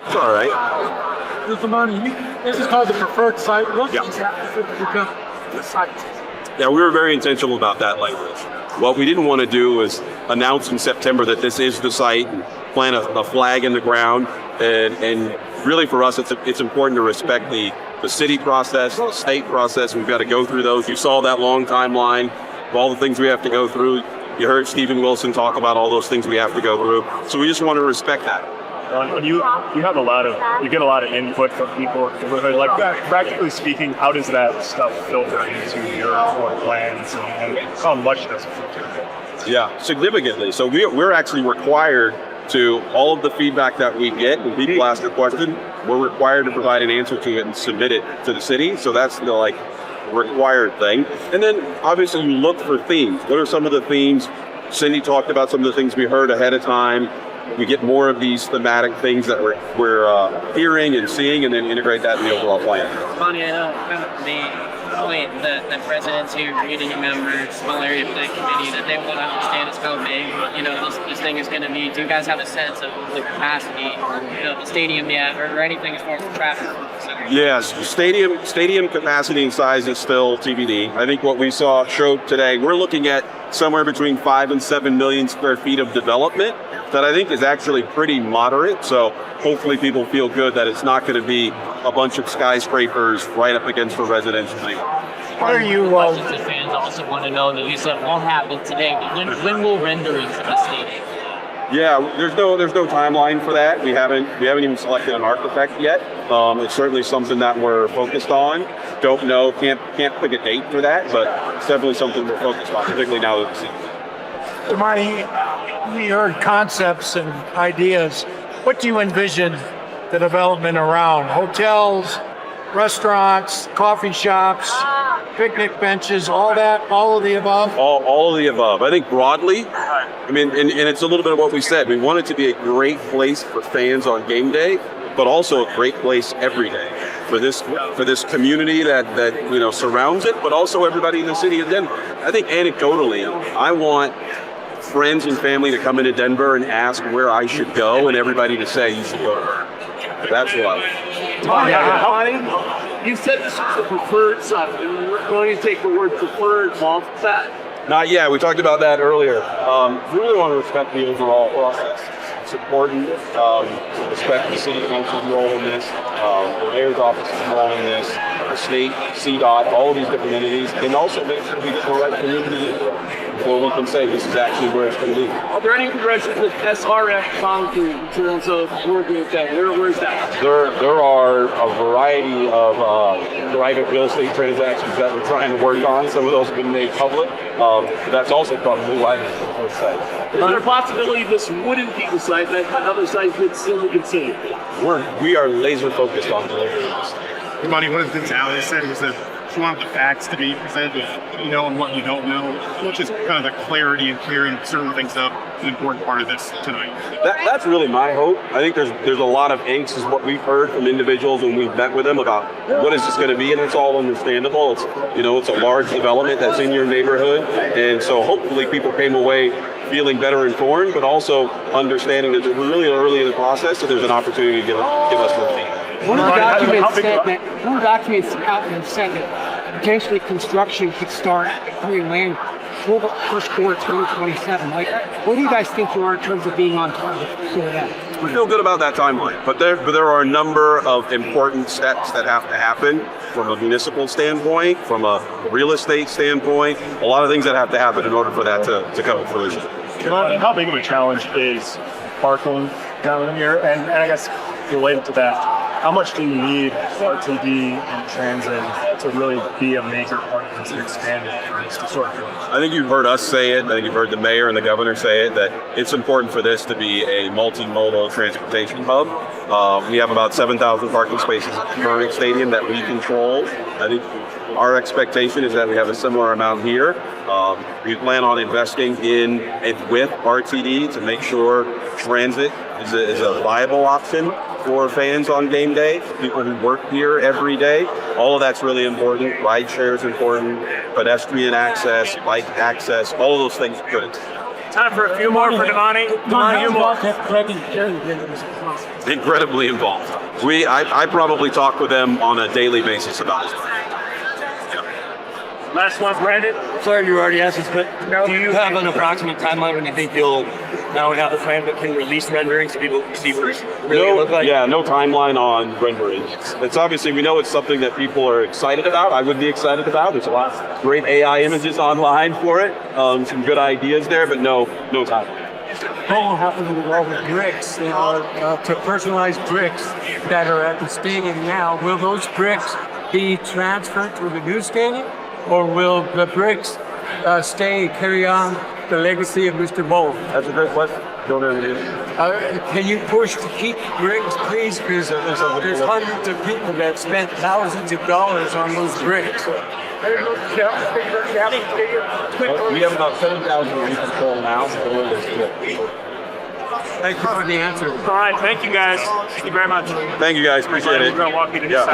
It's all right. This is called the preferred site. What Yeah. exactly to become the site? Yeah, we were very intentional about that language. What we didn't want to do was announce in September that this is the site and plant a flag in the ground. And really for us, it's important to respect the city process, the state process. We've got to go through those. You saw that long timeline of all the things we have to go through. You heard Stephen Wilson talk about all those things we have to go through. So we just want to respect that. You get a lot of input from people. Like practically speaking, how does that stuff filter into your plans and how much does it filter? Yeah, significantly. So we're actually required to, all of the feedback that we get, when people ask a question, we're required to provide an answer to it and submit it to the city. So that's the required thing. And then obviously you look for themes. What are some of the themes? Cindy talked about some of the things we heard ahead of time. We get more of these thematic things that we're hearing and seeing, and then integrate that in the overall plan. Bonnie, I know kind of the point that residents who community members, small area plan committee, that they want to understand is how big, this thing is going to be. Do you guys have a sense of the capacity, the stadium yet, or anything as far as traffic? Yes, stadium capacity and size is still TBD. I think what we showed today, we're looking at somewhere between 5 and 7 million square feet of development that I think is actually pretty moderate. So hopefully people feel good that it's not going to be a bunch of skyscrapers right up against the residential neighborhood. What are you? Questions that fans also want to know that you said won't happen today. When will renderings of the stadium? Yeah, there's no timeline for that. We haven't even selected an architect yet. It's certainly something that we're focused on. Don't know, can't pick a date for that, but it's definitely something we're focused on, particularly now that the season's. Damani, we heard concepts and ideas. What do you envision the development around? Hotels, restaurants, coffee shops, picnic benches, all of the above? All of the above. I think broadly, and it's a little bit of what we said. We want it to be a great place for fans on game day, but also a great place every day for this community that surrounds it, but also everybody in the city of Denver. I think anecdotally, I want friends and family to come into Denver and ask where I should go, and everybody to say you should go to her. That's what You said this was the preferred site. We're going to take the word preferred off of that. Not yet. We talked about that earlier. We really want to respect the overall process. It's important to respect the city council's role in this, the mayor's office's role in this, the state, CDOT, all of these different entities, and also make sure we get the right community before we can say this is actually where it's going to be. Are there any progressions that SRF gone through in terms of working with that? Where's that? There are a variety of private real estate transactions that we're trying to work on. Some of those have been made public. That's also probably why it's the first site. Is there a possibility this wouldn't be the site, that other sites could still be considered? We are laser focused on delivering this. Damani, one of the things Ali said was that she wanted the facts to be presented, and what you don't know, which is kind of the clarity and clearing certain things up, an important part of this tonight. That's really my hope. I think there's a lot of angst is what we've heard from individuals when we've met with them about what is this going to be, and it's all understandable. It's a large development that's in your neighborhood, and so hopefully people came away feeling better informed, but also understanding that we're really early in the process, so there's an opportunity to give us more feedback. One of the documents said that potentially construction could start coming land first quarter 2027. What do you guys think you are in terms of being on target for that? We feel good about that timeline, but there are a number of important steps that have to happen from a municipal standpoint, from a real estate standpoint, a lot of things that have to happen in order for that to come to fruition. How big of a challenge is parking down here? And I guess related to that, how much do you need RTD and transit to really be a major part of this expanded sort of? I think you've heard us say it. I think you've heard the mayor and the governor say it, that it's important for this to be a multimodal transportation hub. We have about 7,000 parking spaces at the current stadium that we control. I think our expectation is that we have a similar amount here. We plan on investing in and with RTD to make sure transit is a viable option for fans on game day, people who work here every day. All of that's really important. Rideshare is important, pedestrian access, bike access, all of those things are good. Time for a few more for Damani. Damani, you more. Incredibly involved. I probably talk with them on a daily basis about it. Last one, Brandon. Sorry you already asked this, but do you have an approximate timeline when you think you'll not only have the plan but can release renderings so people can see what it really look like? Yeah, no timeline on rendering. It's obviously, we know it's something that people are excited about. I would be excited about. There's a lot of great AI images online for it. Some good ideas there, but no timeline. What will happen with all the bricks, to personalized bricks that are at the stadium now? Will those bricks be transferred to the new stadium, or will the bricks stay and carry on the legacy of Mr. Bowl? That's a great question. Don't know. Can you push to keep bricks, please? Because there's hundreds of people that spent thousands of dollars on those bricks. We have about 7,000 we control now. Thank you for the answer. All right, thank you guys. Thank you very much. Thank you guys. Appreciate it. We're going to walk you to the Yeah. side.